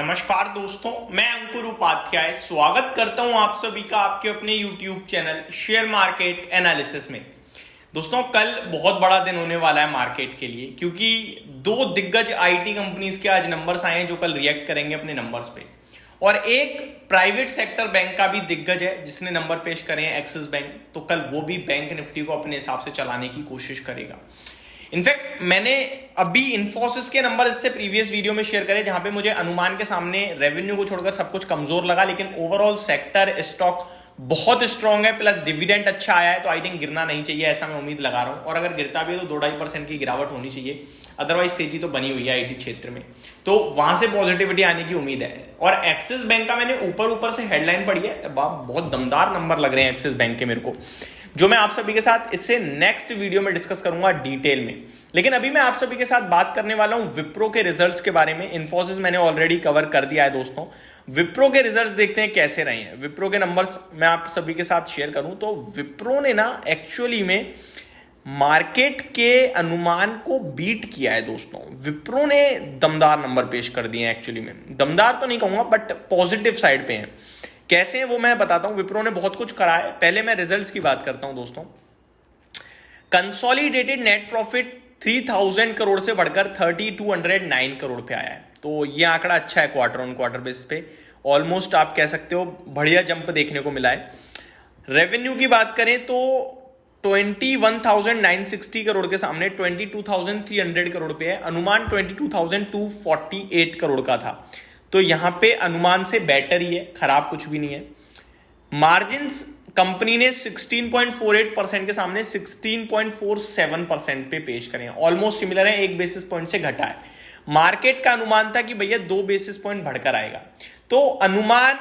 नमस्कार दोस्तों, मैं अंकुर उपाध्याय स्वागत करता हूं आप सभी का आपके अपने YouTube channel share market analysis में। दोस्तों, कल बहुत बड़ा दिन होने वाला है मार्केट के लिए, क्योंकि दो दिग्गज आईटी कंपनीज के आज नंबर्स आए हैं जो कल रिएक्ट करेंगे अपने नंबर्स पे, और एक प्राइवेट सेक्टर बैंक का भी दिग्गज है जिसने नंबर पेश करे हैं, एक्सिस बैंक। तो कल वो भी बैंक निफ्टी को अपने हिसाब से चलाने की कोशिश करेगा। इनफैक्ट मैंने अभी इन्फोसिस के नंबर इससे प्रीवियस वीडियो में शेयर करे, जहां पे मुझे अनुमान के सामने रेवेन्यू को छोड़कर सब कुछ कमजोर लगा, लेकिन ओवरऑल सेक्टर स्टॉक बहुत स्ट्रांग है, प्लस डिविडेंड अच्छा आया है, तो आई थिंक गिरना नहीं चाहिए, ऐसा मैं उम्मीद लगा रहा हूं। और अगर गिरता भी है तो 2-2.5% की गिरावट होनी चाहिए, अदरवाइज तेजी तो बनी हुई है आईटी क्षेत्र में, तो वहां से पॉजिटिविटी आने की उम्मीद है। और एक्सिस बैंक का मैंने ऊपर से हेडलाइन पढ़ी है, बहुत दमदार नंबर लग रहे हैं एक्सिस बैंक के मेरे को, जो मैं आप सभी के साथ इससे नेक्स्ट वीडियो में डिस्कस करूंगा डिटेल में। लेकिन अभी मैं आप सभी के साथ बात करने वाला हूं विप्रो के रिजल्ट्स के बारे में। इन्फोसिस मैंने ऑलरेडी कवर कर दिया है दोस्तों, विप्रो के रिजल्ट्स देखते हैं कैसे रहे हैं। विप्रो के नंबर्स मैं आप सभी के साथ शेयर करूं तो विप्रो ने ना एक्चुअली में मार्केट के अनुमान को बीट किया है दोस्तों। विप्रो ने दमदार नंबर पेश कर दिए हैं, एक्चुअली में दमदार तो नहीं कहूंगा बट पॉजिटिव साइड पे हैं। कैसे हैं वो मैं बताता हूं। विप्रो ने बहुत कुछ करा है। पहले मैं रिजल्ट्स की बात करता हूं दोस्तों। कंसोलिडेटेड नेट प्रॉफिट 3000 करोड़ से बढ़कर 3209 करोड़ पे आया है, तो ये आंकड़ा अच्छा है। क्वार्टर ऑन क्वार्टर बेस पे ऑलमोस्ट आप कह सकते हो बढ़िया जंप देखने को मिला है। रेवेन्यू की बात करें तो 21,960 करोड़ के सामने 22,300 करोड़ पे है। अनुमान 22,248 करोड़ का था, तो यहां पे अनुमान से बेटर ही है, खराब कुछ भी नहीं है। मार्जिन्स कंपनी ने 16.48% के सामने 16.47% पे पेश करें, ऑलमोस्ट सिमिलर है, 1 बेसिस पॉइंट से घटा है। मार्केट का अनुमान था कि भैया 2 बेसिस पॉइंट बढ़कर आएगा, तो अनुमान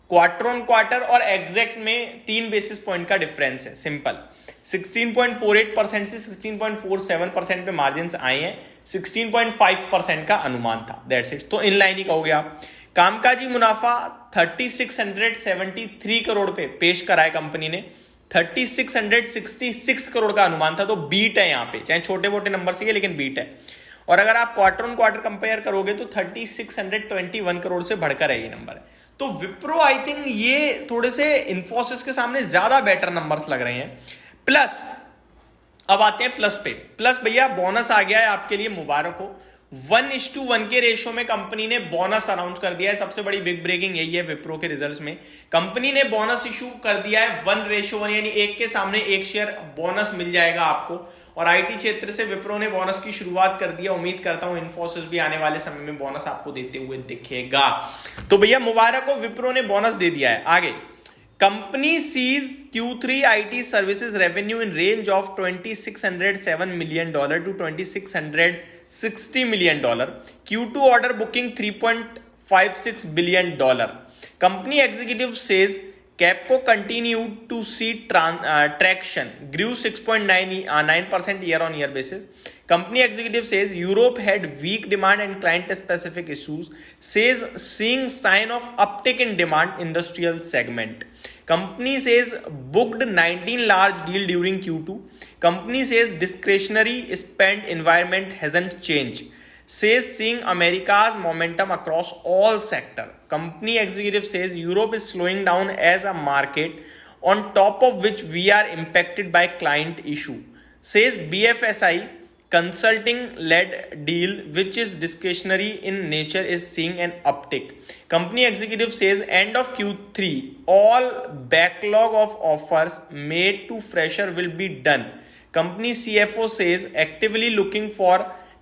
क्वार्टर ऑन क्वार्टर और एग्जैक्ट में 3 बेसिस पॉइंट का डिफरेंस है। सिंपल 16.48% से 16.47% पे मार्जिन आए हैं, 16.5% का अनुमान था, दैट्स इट। तो इन लाइन ही कहोगे आप। कामकाजी मुनाफा 3673 करोड़ पे पेश करा है कंपनी ने, 3666 करोड़ का अनुमान था, तो बीट है यहाँ पे, चाहे छोटे मोटे नंबर से, लेकिन बीट है। और अगर आप क्वार्टर ऑन क्वार्टर कंपेयर करोगे तो 3621 करोड़ से बढ़कर है ये नंबर है। तो विप्रो आई थिंक ये थोड़े से इन्फोसिस के सामने ज्यादा बेटर नंबर्स लग रहे हैं। प्लस अब आते हैं प्लस पे। प्लस भैया बोनस आ गया है आपके लिए, मुबारक हो। 1:1 के रेशो में कंपनी ने बोनस अनाउंस कर दिया है। सबसे बड़ी बिग ब्रेकिंग यही है विप्रो के रिजल्ट्स में, कंपनी ने बोनस इशू कर दिया है 1:1, यानी 1 के सामने 1 शेयर बोनस मिल जाएगा आपको। और आईटी क्षेत्र से विप्रो ने बोनस की शुरुआत कर दिया। उम्मीद करता हूं इन्फोसिस भी आने वाले समय में बोनस आपको देते हुए दिखेगा। तो भैया मुबारक हो, विप्रो ने बोनस दे दिया है। आगे, company sees Q3 IT services revenue in range of $2607 million to $2660 million. Q2 order booking $3.56 billion. Company executive says Capco continued to see traction, grew 6.9% year-on-year basis. Company executive says Europe had weak demand and client-specific issues. Says seeing sign of uptick in demand industrial segment. Company says booked 19 large deal during Q2. Company says discretionary spend environment hasn't changed. Says seeing America's momentum across all sector. Company executive says Europe is slowing down as a market, on top of which we are impacted by client issue. Says BFSI consulting led deal which is discretionary in nature is seeing an uptick. Company executive says end of Q3 all backlog of offers made to fresher will be done. Company CFO says actively looking for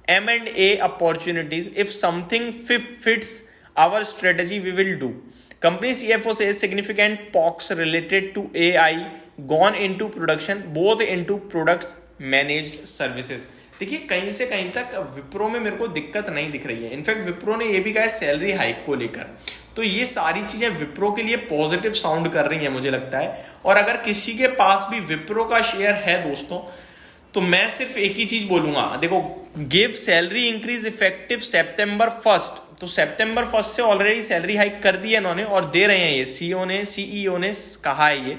M&A opportunities. If something fits our strategy, we will do. Company CFO says significant POCs related to AI gone into production, both into products managed services. देखिए, कहीं से कहीं तक विप्रो में मेरे को दिक्कत नहीं दिख रही है। इनफैक्ट विप्रो ने ये भी कहा है सैलरी हाइक को लेकर, तो ये सारी चीजें विप्रो के लिए पॉजिटिव साउंड कर रही हैं मुझे लगता है। और अगर किसी के पास भी विप्रो का शेयर है दोस्तों, तो मैं सिर्फ एक ही चीज बोलूंगा, देखो, give salary increase effective September 1st, तो September 1st से ऑलरेडी सैलरी हाइक कर दी है इन्होंने और दे रहे हैं, ये सीईओ ने कहा है ये।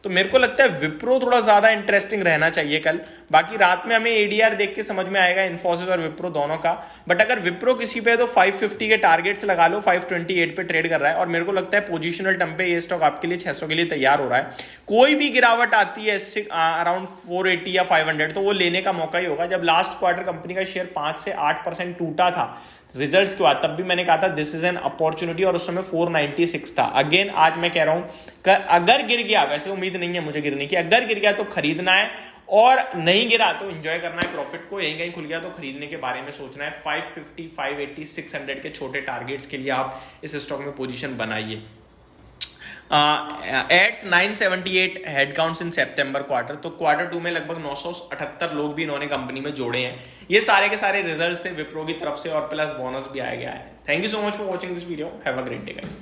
तो मेरे को लगता है विप्रो थोड़ा ज्यादा इंटरेस्टिंग रहना चाहिए कल। बाकी रात में हमें एडीआर देख के समझ में आएगा इन्फोसिस और विप्रो दोनों का। बट अगर विप्रो किसी पे है तो 550 के टारगेट्स लगा लो, 528 पे ट्रेड कर रहा है और मेरे को लगता है पोजिशनल टर्म पे ये स्टॉक आपके लिए 600 के लिए तैयार हो रहा है। कोई भी गिरावट आती है अराउंड 480 या 500 तो वो लेने का मौका ही होगा। जब लास्ट क्वार्टर कंपनी का शेयर 5 से 8% टूटा था रिजल्ट्स के बाद, तब भी मैंने कहा था दिस इज एन अपॉर्चुनिटी और उस समय 496 था। अगेन आज मैं कह रहा हूं अगर गिर गया, वैसे उम्मीद नहीं है मुझे गिरने की, अगर गिर गया तो खरीदना है और नहीं गिरा तो एंजॉय करना है प्रॉफिट को। यहीं कहीं खुल गया तो खरीदने के बारे में सोचना है। 550, 580, 600 के छोटे टारगेट्स के लिए आप इस स्टॉक में पोजीशन बनाइए। एड्स 978 हेडकाउंट्स इन सितंबर क्वार्टर, तो क्वार्टर 2 में लगभग 978 लोग भी इन्होंने कंपनी में जोड़े हैं। ये सारे के सारे रिजल्ट्स थे विप्रो की तरफ से और प्लस बोनस भी आया गया है। Thank you so much for watching this video, have a great day guys.